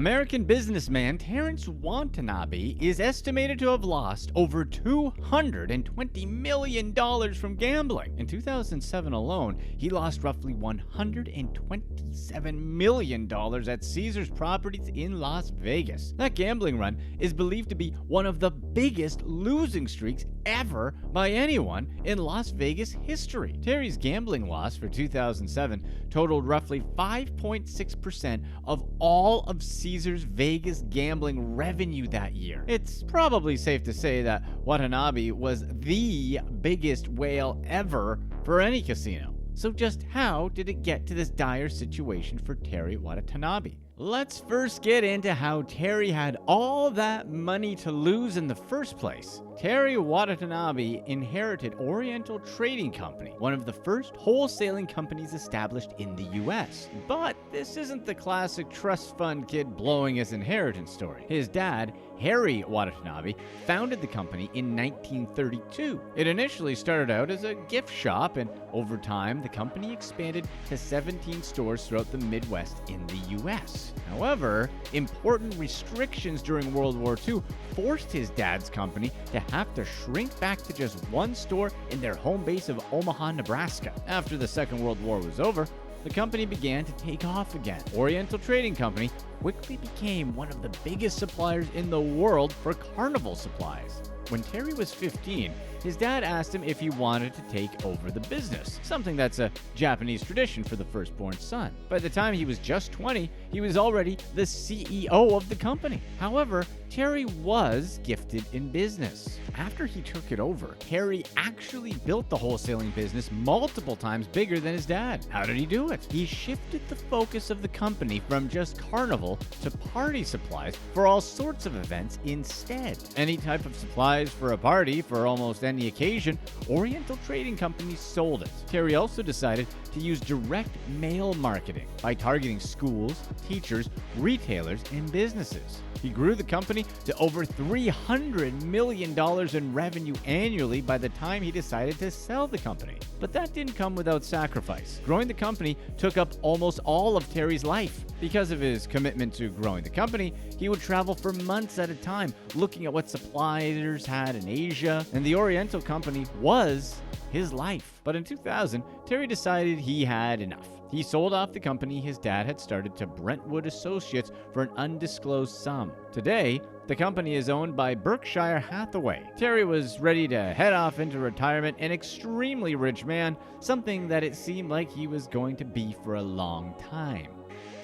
American businessman Terrance Watanabe is estimated to have lost over $220 million from gambling. In 2007 alone, he lost roughly $127 million at Caesars properties in Las Vegas. That gambling run is believed to be one of the biggest losing streaks ever by anyone in Las Vegas history. Terry's gambling loss for 2007 totaled roughly 5.6% of all of Caesars Vegas gambling revenue that year. It's probably safe to say that Watanabe was the biggest whale ever for any casino. So just how did it get to this dire situation for Terry Watanabe? Let's first get into how Terry had all that money to lose in the first place. Terry Watanabe inherited Oriental Trading Company, one of the first wholesaling companies established in the US. But this isn't the classic trust fund kid blowing his inheritance story. His dad, Harry Watanabe, founded the company in 1932. It initially started out as a gift shop, and over time, the company expanded to 17 stores throughout the Midwest in the US. However, important restrictions during World War II forced his dad's company to have to shrink back to just one store in their home base of Omaha, Nebraska. After the Second World War was over, the company began to take off again. Oriental Trading Company quickly became one of the biggest suppliers in the world for carnival supplies. When Terry was 15, his dad asked him if he wanted to take over the business, something that's a Japanese tradition for the firstborn son. By the time he was just 20, he was already the CEO of the company. However, Terry was gifted in business. After he took it over, Terry actually built the wholesaling business multiple times bigger than his dad. How did he do it? He shifted the focus of the company from just carnival to party supplies for all sorts of events instead. Any type of supplies for a party for almost any occasion, Oriental Trading Company sold it. Terry also decided to use direct mail marketing by targeting schools, teachers, retailers, and businesses. He grew the company to over $300 million in revenue annually by the time he decided to sell the company. But that didn't come without sacrifice. Growing the company took up almost all of Terry's life. Because of his commitment to growing the company, he would travel for months at a time, looking at what suppliers had in Asia, and the Oriental Company was his life. But in 2000, Terry decided he had enough. He sold off the company his dad had started to Brentwood Associates for an undisclosed sum. Today, the company is owned by Berkshire Hathaway. Terry was ready to head off into retirement, an extremely rich man, something that it seemed like he was going to be for a long time.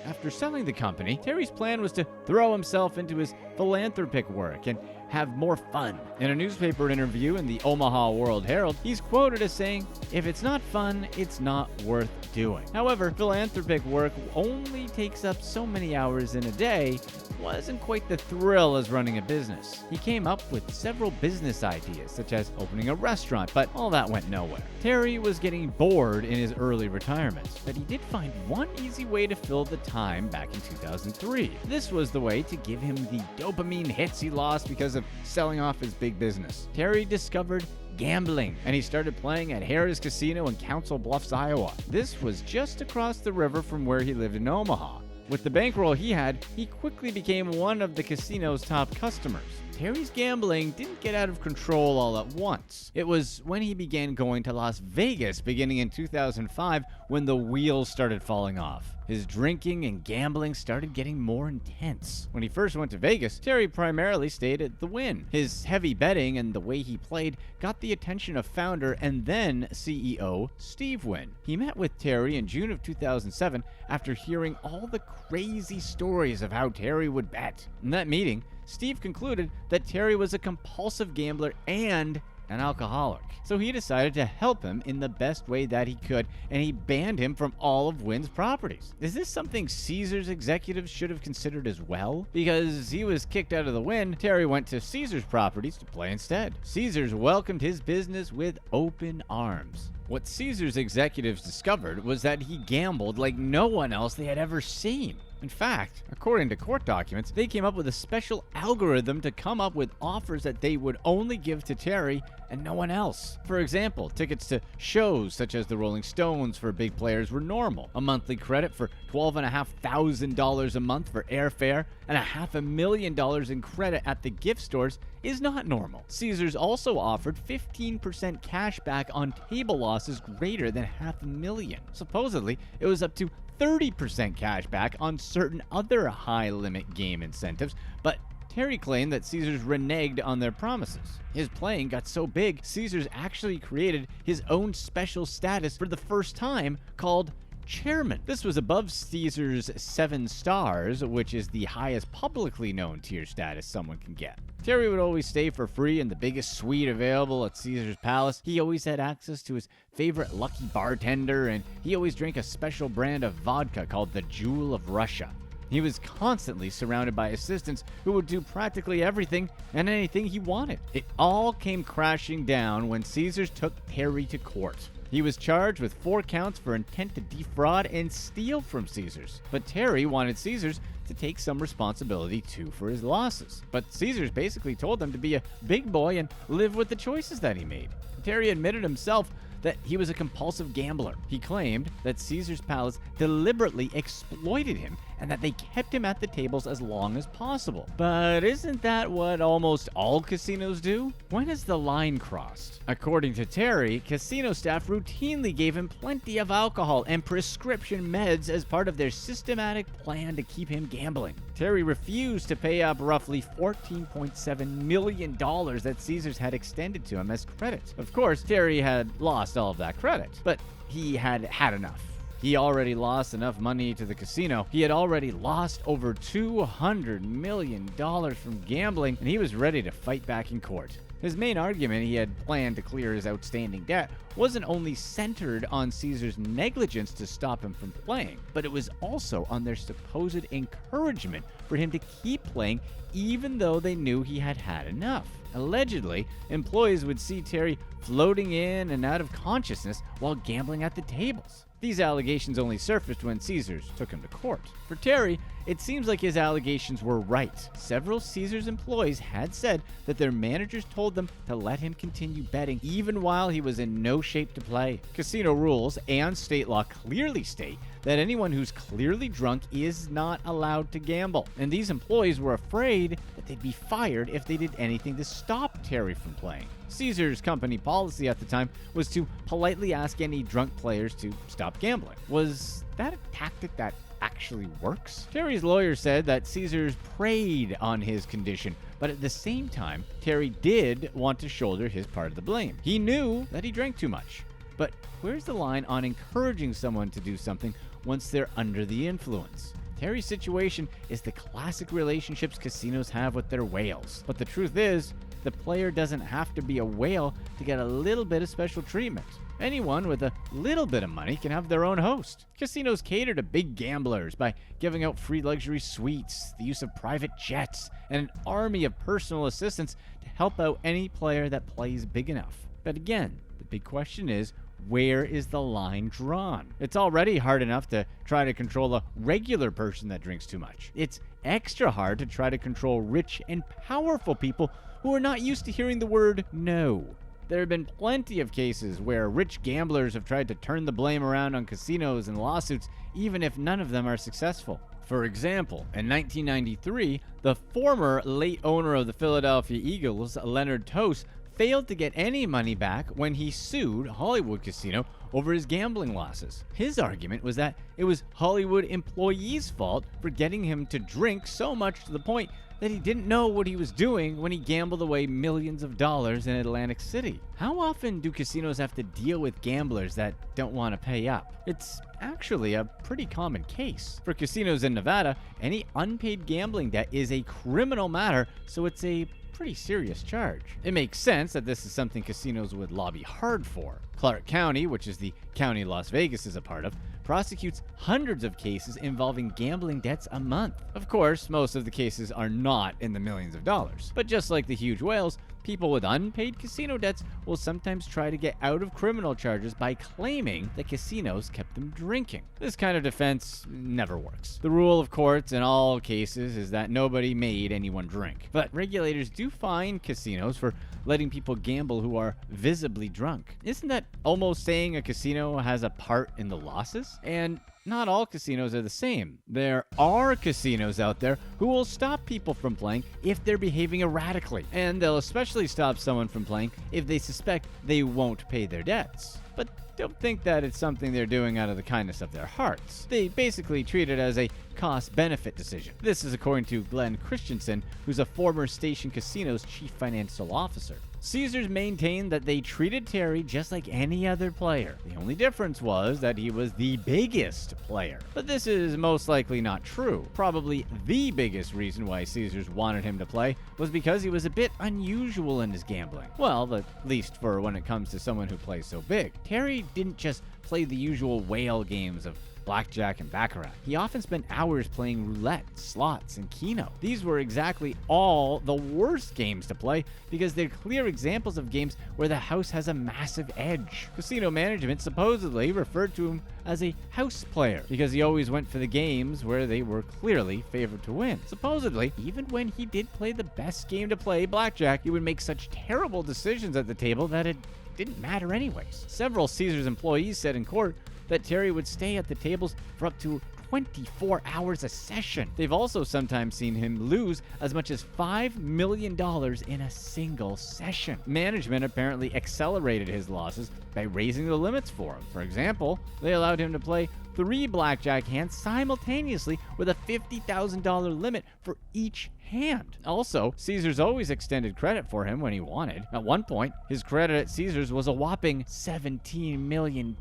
After selling the company, Terry's plan was to throw himself into his philanthropic work and have more fun. In a newspaper interview in the Omaha World-Herald, he's quoted as saying, "If it's not fun, it's not worth doing." However, philanthropic work only takes up so many hours in a day. Wasn't quite the thrill as running a business. He came up with several business ideas, such as opening a restaurant, but all that went nowhere. Terry was getting bored in his early retirement, but he did find one easy way to fill the time back in 2003. This was the way to give him the dopamine hits he lost because of selling off his big business. Terry discovered gambling, and he started playing at Harrah's Casino in Council Bluffs, Iowa. This was just across the river from where he lived in Omaha. With the bankroll he had, he quickly became one of the casino's top customers. Terry's gambling didn't get out of control all at once. It was when he began going to Las Vegas beginning in 2005 when the wheels started falling off. His drinking and gambling started getting more intense. When he first went to Vegas, Terry primarily stayed at the Wynn. His heavy betting and the way he played got the attention of founder and then CEO Steve Wynn. He met with Terry in June of 2007 after hearing all the crazy stories of how Terry would bet. In that meeting, Steve concluded that Terry was a compulsive gambler and an alcoholic. So he decided to help him in the best way that he could, and he banned him from all of Wynn's properties. Is this something Caesars executives should have considered as well? Because he was kicked out of the Wynn, Terry went to Caesars properties to play instead. Caesars welcomed his business with open arms. What Caesars executives discovered was that he gambled like no one else they had ever seen. In fact, according to court documents, they came up with a special algorithm to come up with offers that they would only give to Terry and no one else. For example, tickets to shows such as the Rolling Stones for big players were normal. A monthly credit for $12,500 a month for airfare and $500,000 in credit at the gift stores is not normal. Caesars also offered 15% cash back on table losses greater than $500,000. Supposedly, it was up to 30% cash back on certain other high-limit game incentives, but Terry claimed that Caesars reneged on their promises. His playing got so big, Caesars actually created his own special status for the first time called Chairman. This was above Caesars 7 stars, which is the highest publicly known tier status someone can get. Terry would always stay for free in the biggest suite available at Caesar's Palace. He always had access to his favorite lucky bartender, and he always drank a special brand of vodka called the Jewel of Russia. He was constantly surrounded by assistants who would do practically everything and anything he wanted. It all came crashing down when Caesars took Terry to court. He was charged with 4 counts for intent to defraud and steal from Caesars. But Terry wanted Caesars to take some responsibility too for his losses. But Caesars basically told him to be a big boy and live with the choices that he made. Terry admitted himself that he was a compulsive gambler. He claimed that Caesar's Palace deliberately exploited him and that they kept him at the tables as long as possible. But isn't that what almost all casinos do? When is the line crossed? According to Terry, casino staff routinely gave him plenty of alcohol and prescription meds as part of their systematic plan to keep him gambling. Terry refused to pay up roughly $14.7 million that Caesars had extended to him as credit. Of course, Terry had lost all of that credit, but he had had enough. He already lost enough money to the casino. He had already lost over $200 million from gambling, and he was ready to fight back in court. His main argument he had planned to clear his outstanding debt wasn't only centered on Caesar's negligence to stop him from playing, but it was also on their supposed encouragement for him to keep playing even though they knew he had had enough. Allegedly, employees would see Terry floating in and out of consciousness while gambling at the tables. These allegations only surfaced when Caesars took him to court. For Terry, it seems like his allegations were right. Several Caesars employees had said that their managers told them to let him continue betting even while he was in no shape to play. Casino rules and state law clearly state that anyone who's clearly drunk is not allowed to gamble. And these employees were afraid that they'd be fired if they did anything to stop Terry from playing. Caesars' company policy at the time was to politely ask any drunk players to stop gambling. Was that a tactic that actually works? Terry's lawyer said that Caesars preyed on his condition, but at the same time, Terry did want to shoulder his part of the blame. He knew that he drank too much. But where's the line on encouraging someone to do something once they're under the influence? Terry's situation is the classic relationships casinos have with their whales. But the truth is, the player doesn't have to be a whale to get a little bit of special treatment. Anyone with a little bit of money can have their own host. Casinos cater to big gamblers by giving out free luxury suites, the use of private jets, and an army of personal assistants to help out any player that plays big enough. But again, the big question is, where is the line drawn? It's already hard enough to try to control a regular person that drinks too much. It's extra hard to try to control rich and powerful people who are not used to hearing the word no. There have been plenty of cases where rich gamblers have tried to turn the blame around on casinos and lawsuits, even if none of them are successful. For example, in 1993, the former late owner of the Philadelphia Eagles, Leonard Tost, failed to get any money back when he sued Hollywood Casino over his gambling losses. His argument was that it was Hollywood employees' fault for getting him to drink so much to the point that he didn't know what he was doing when he gambled away millions of dollars in Atlantic City. How often do casinos have to deal with gamblers that don't want to pay up? It's actually a pretty common case. For casinos in Nevada, any unpaid gambling debt is a criminal matter, so it's a pretty serious charge. It makes sense that this is something casinos would lobby hard for. Clark County, which is the county Las Vegas is a part of, prosecutes hundreds of cases involving gambling debts a month. Of course, most of the cases are not in the millions of dollars. But just like the huge whales, people with unpaid casino debts will sometimes try to get out of criminal charges by claiming that casinos kept them drinking. This kind of defense never works. The rule of courts in all cases is that nobody made anyone drink. But regulators do fine casinos for letting people gamble who are visibly drunk. Isn't that almost saying a casino has a part in the losses? And not all casinos are the same. There are casinos out there who will stop people from playing if they're behaving erratically, and they'll especially stop someone from playing if they suspect they won't pay their debts. But don't think that it's something they're doing out of the kindness of their hearts. They basically treat it as a cost-benefit decision. This is according to Glenn Christensen, who's a former Station Casino's chief financial officer. Caesars maintained that they treated Terry just like any other player. The only difference was that he was the biggest player. But this is most likely not true. Probably the biggest reason why Caesars wanted him to play was because he was a bit unusual in his gambling. Well, at least for when it comes to someone who plays so big. Terry didn't just play the usual whale games of blackjack and baccarat. He often spent hours playing roulette, slots, and keno. These were exactly all the worst games to play because they're clear examples of games where the house has a massive edge. Casino management supposedly referred to him as a house player because he always went for the games where they were clearly favored to win. Supposedly, even when he did play the best game to play, blackjack, he would make such terrible decisions at the table that it didn't matter anyways. Several Caesars employees said in court that Terry would stay at the tables for up to 24 hours a session. They've also sometimes seen him lose as much as $5 million in a single session. Management apparently accelerated his losses by raising the limits for him. For example, they allowed him to play 3 blackjack hands simultaneously with a $50,000 limit for each hand. Also, Caesars always extended credit for him when he wanted. At one point, his credit at Caesars was a whopping $17 million,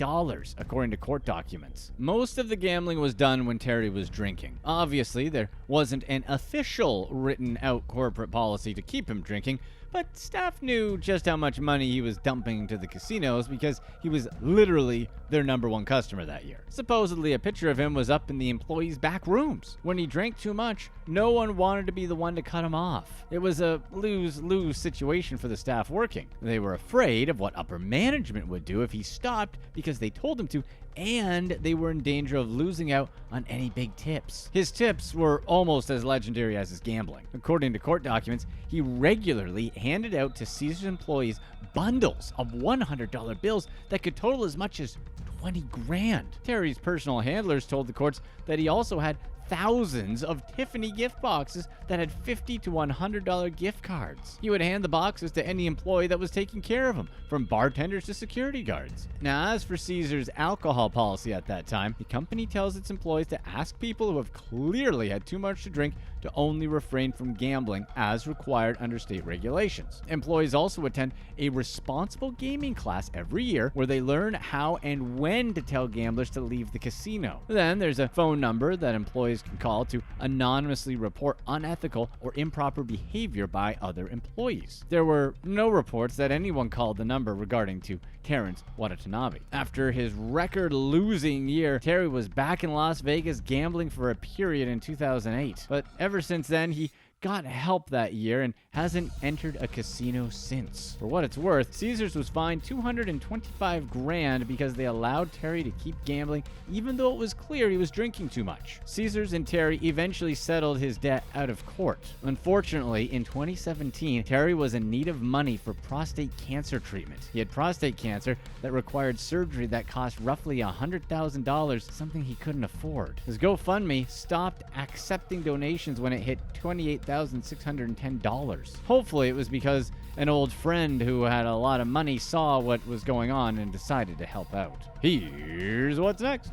according to court documents. Most of the gambling was done when Terry was drinking. Obviously, there wasn't an official written out corporate policy to keep him drinking, but staff knew just how much money he was dumping into the casinos because he was literally their #1 customer that year. Supposedly, a picture of him was up in the employees' back rooms. When he drank too much, no one wanted to be the one to cut him off. It was a lose-lose situation for the staff working. They were afraid of what upper management would do if he stopped because they told him to, and they were in danger of losing out on any big tips. His tips were almost as legendary as his gambling. According to court documents, he regularly handed out to Caesars employees bundles of $100 bills that could total as much as 20 grand. Terry's personal handlers told the courts that he also had thousands of Tiffany gift boxes that had $50 to $100 gift cards. He would hand the boxes to any employee that was taking care of him, from bartenders to security guards. Now, as for Caesars' alcohol policy at that time, the company tells its employees to ask people who have clearly had too much to drink to only refrain from gambling as required under state regulations. Employees also attend a responsible gaming class every year where they learn how and when to tell gamblers to leave the casino. Then there's a phone number that employees can call to anonymously report unethical or improper behavior by other employees. There were no reports that anyone called the number regarding to Terrance Watanabe. After his record-losing year, Terry was back in Las Vegas gambling for a period in 2008. But ever since then, he got help that year and hasn't entered a casino since. For what it's worth, Caesars was fined $225 grand because they allowed Terry to keep gambling even though it was clear he was drinking too much. Caesars and Terry eventually settled his debt out of court. Unfortunately, in 2017, Terry was in need of money for prostate cancer treatment. He had prostate cancer that required surgery that cost roughly $100,000, something he couldn't afford. His GoFundMe stopped accepting donations when it hit $28,610. Hopefully it was because an old friend who had a lot of money saw what was going on and decided to help out. Here's what's next.